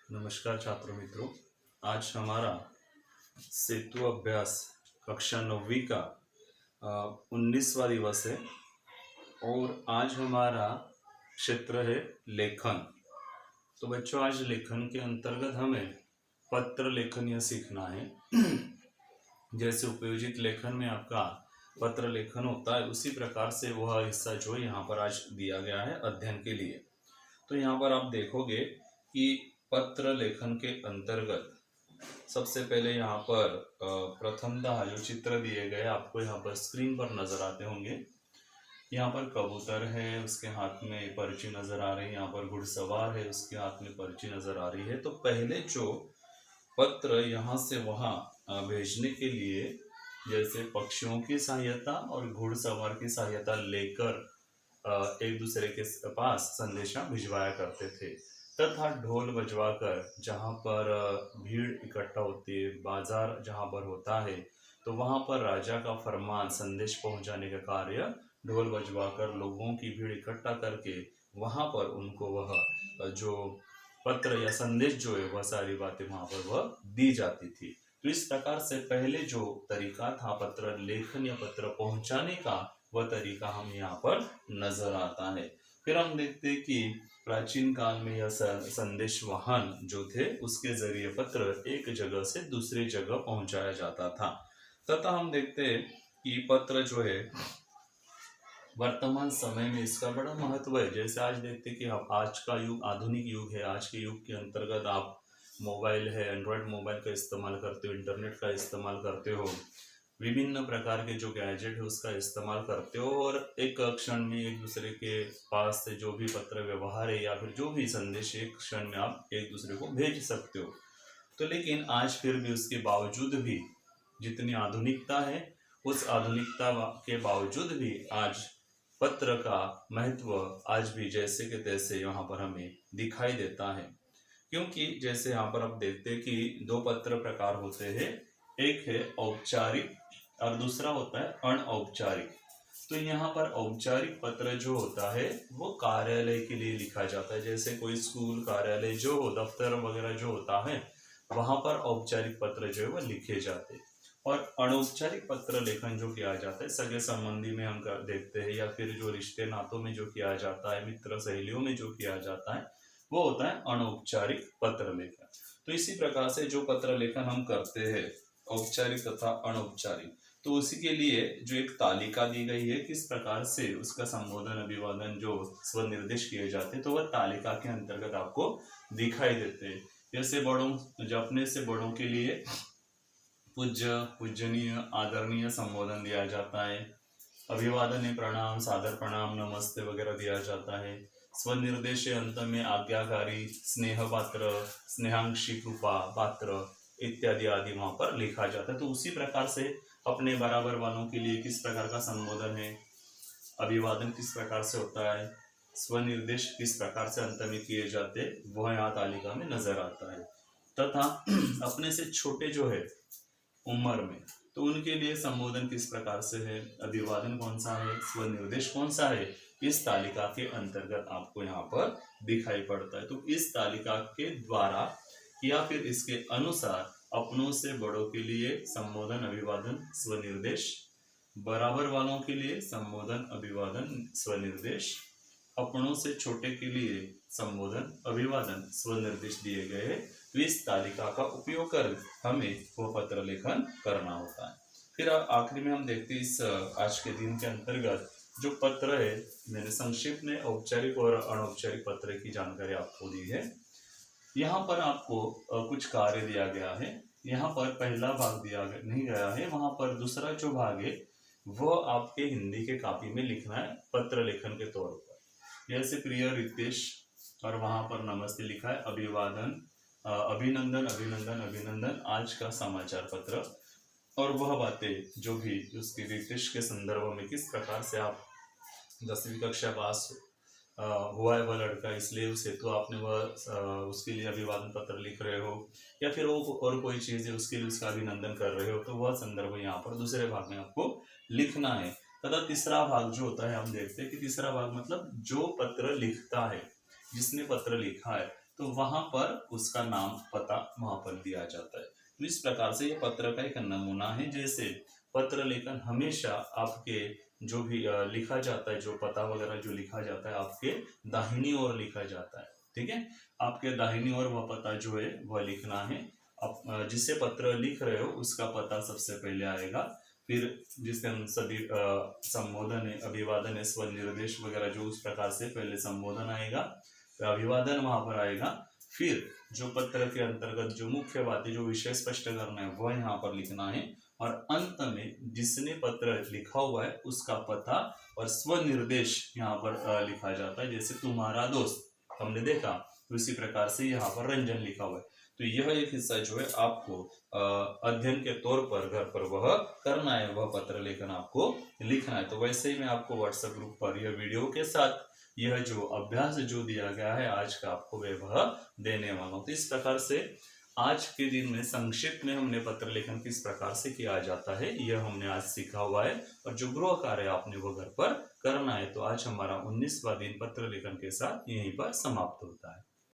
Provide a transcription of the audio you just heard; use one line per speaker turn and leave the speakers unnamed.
नमस्कार छात्र मित्रों। आज हमारा सेतु अभ्यास कक्षा 9वीं का 19वां दिवस है और आज हमारा क्षेत्र है लेखन। तो बच्चों, आज लेखन के अंतर्गत हमें पत्र लेखन यह सीखना है। जैसे उपयोजित लेखन में आपका पत्र लेखन होता है, उसी प्रकार से वह हिस्सा जो यहाँ पर आज दिया गया है अध्ययन के लिए। तो यहाँ पर आप देखोगे कि पत्र लेखन के अंतर्गत सबसे पहले यहाँ पर प्रथमतः जो चित्र दिए गए आपको यहाँ पर स्क्रीन पर नजर आते होंगे। यहाँ पर कबूतर है, उसके हाथ में पर्ची नजर आ रही है। यहाँ पर घुड़सवार है, उसके हाथ में पर्ची नजर आ रही है। तो पहले जो पत्र यहाँ से वहाँ भेजने के लिए जैसे पक्षियों की सहायता और घुड़सवार की सहायता लेकर एक दूसरे के पास संदेशा भिजवाया करते थे, तथा ढोल बजवाकर जहाँ पर भीड़ इकट्ठा होती है, बाजार जहाँ पर होता है, तो वहाँ पर राजा का फरमान संदेश पहुँचाने का कार्य ढोल बजवाकर लोगों की भीड़ इकट्ठा करके वहाँ पर उनको वह जो पत्र या संदेश जो है वह सारी बातें वहाँ पर वह दी जाती थी। तो इस प्रकार से पहले जो तरीका था पत्र लेखन या पत्र पहुँचाने का, वह तरीका हम यहाँ पर नजर आता है। फिर हम देखते हैं कि प्राचीन काल में यह संदेश वाहन जो थे उसके जरिए पत्र एक जगह से दूसरी जगह पहुंचाया जाता था। तथा हम देखते हैं कि पत्र जो है वर्तमान समय में इसका बड़ा महत्व है। जैसे आज देखते हैं कि आज का युग आधुनिक युग है। आज के युग के अंतर्गत आप मोबाइल है, एंड्रॉयड मोबाइल का इस्तेमाल करते हो, इंटरनेट का इस्तेमाल करते हो, विभिन्न प्रकार के जो गैजेट है उसका इस्तेमाल करते हो और एक क्षण में एक दूसरे के पास से जो भी पत्र व्यवहार है या फिर जो भी संदेश एक क्षण में आप एक दूसरे को भेज सकते हो। तो लेकिन आज फिर भी उसके बावजूद भी जितनी आधुनिकता है, उस आधुनिकता के बावजूद भी आज पत्र का महत्व आज भी जैसे के तैसे यहाँ पर हमें दिखाई देता है। क्योंकि जैसे यहाँ पर आप देखते हैं कि दो पत्र प्रकार होते हैं, एक है औपचारिक और दूसरा होता है अनौपचारिक। तो यहाँ पर औपचारिक पत्र जो होता है वो कार्यालय के लिए लिखा जाता है। जैसे कोई स्कूल, कार्यालय जो हो, दफ्तर वगैरह जो होता है, वहां पर औपचारिक पत्र जो है वो लिखे जाते हैं। और अनौपचारिक पत्र लेखन जो किया जाता है सगे संबंधी में हम देखते हैं, या फिर जो रिश्ते नातों में जो किया जाता है, मित्र सहेलियों में जो किया जाता है, वो होता है अनौपचारिक पत्र लेखन। तो इसी प्रकार से जो पत्र लेखन हम करते हैं औपचारिक तथा अनौपचारिक, तो उसी के लिए जो एक तालिका दी गई है किस प्रकार से उसका संबोधन अभिवादन जो स्वनिर्देश किए जाते हैं, तो वह तालिका के अंतर्गत आपको दिखाई देते हैं। जैसे बड़ों, जो अपने से बड़ों के लिए पूज्य, पूजनीय, आदरणीय संबोधन दिया जाता है। अभिवादन में प्रणाम, सादर प्रणाम, नमस्ते वगैरह दिया जाता है। स्वनिर्देश अंत में आज्ञाकारी, स्नेह पात्र, स्नेहांशी, कृपा पात्र इत्यादि आदि वहां पर लिखा जाता है। तो उसी प्रकार से अपने बराबर वालों के लिए किस प्रकार का संबोधन है, अभिवादन किस प्रकार से होता है, स्वनिर्देश किस प्रकार से अंत में किए जाते, वह यहाँ तालिका में नजर आता है। तथा अपने से छोटे जो है उम्र में, तो उनके लिए संबोधन किस प्रकार से है, अभिवादन कौन सा है, स्वनिर्देश कौन सा है, इस तालिका के अंतर्गत आपको यहाँ पर दिखाई पड़ता है। तो इस तालिका के द्वारा या फिर इसके अनुसार अपनों से बड़ों के लिए संबोधन, अभिवादन, स्वनिर्देश, बराबर वालों के लिए संबोधन, अभिवादन, स्वनिर्देश, अपनों से छोटे के लिए संबोधन, अभिवादन, स्वनिर्देश दिए गए हैं। तो इस तालिका का उपयोग कर हमें वो पत्र लेखन करना होता है। फिर आखिरी में हम देखते हैं इस आज के दिन के अंतर्गत जो पत्र है, मैंने संक्षिप्त में औपचारिक और अनौपचारिक पत्र की जानकारी आपको दी है। यहाँ पर आपको कुछ कार्य दिया गया है। यहाँ पर पहला भाग दिया नहीं गया है, वहां पर दूसरा जो भाग है वो आपके हिंदी के कॉपी में लिखना है पत्र लेखन के तौर पर। जैसे प्रिय रितेश, और वहां पर नमस्ते लिखा है, अभिवादन, अभिनंदन, अभिनंदन, अभिनंदन, आज का समाचार पत्र, और वह बातें जो भी उसके रितेश के संदर्भ में किस प्रकार से आप 10वीं कक्षा पास हुआ है वह लड़का, इसलिए उस हेतु आपने वह उसके लिए अभिवादन पत्र लिख रहे हो, या फिर वो और कोई चीज़ है उसके लिए उसका अभिनंदन कर रहे हो, तो वह संदर्भ यहाँ पर दूसरे भाग में आपको लिखना है। तथा तीसरा भाग जो होता है, हम देखते हैं कि तीसरा भाग मतलब जो पत्र लिखता है, जिसने पत्र लिखा है, तो वहां पर उसका नाम पता वहां पर दिया जाता है। तो इस प्रकार से ये पत्र का एक नमूना है। जैसे पत्र लेखन हमेशा आपके जो भी लिखा जाता है, जो पता वगैरह जो लिखा जाता है आपके दाहिनी ओर लिखा जाता है। ठीक है, आपके दाहिनी ओर वह पता जो है वह लिखना है। आप जिससे पत्र लिख रहे हो उसका पता सबसे पहले आएगा, फिर जिससे हम सभी संबोधन है, अभिवादन है, स्वनिर्देश वगैरह जो उस प्रकार से पहले संबोधन आएगा, फिर अभिवादन वहां पर आएगा, फिर जो पत्र के अंतर्गत जो मुख्य बातें जो विषय स्पष्ट करना है वह यहाँ पर लिखना है, और अंत में जिसने पत्र लिखा हुआ है उसका पता और स्वनिर्देश यहाँ पर लिखा जाता है। जैसे तुम्हारा दोस्त हमने देखा, तो इसी प्रकार से यहाँ पर रंजन लिखा हुआ है। तो यह एक हिस्सा जो है आपको अध्ययन के तौर पर घर पर वह करना है, वह पत्र लेखन आपको लिखना है। तो वैसे ही मैं आपको व्हाट्सएप ग्रुप पर यह वीडियो के साथ यह जो अभ्यास जो दिया गया है आज का आपको वह देने वाला हूँ। तो इस प्रकार से आज के दिन में संक्षिप्त में हमने पत्र लेखन किस प्रकार से किया जाता है यह हमने आज सीखा हुआ है, और जो गृह कार्य आपने वो घर पर करना है। तो आज हमारा 19वां दिन पत्र लेखन के साथ यहीं पर समाप्त होता है।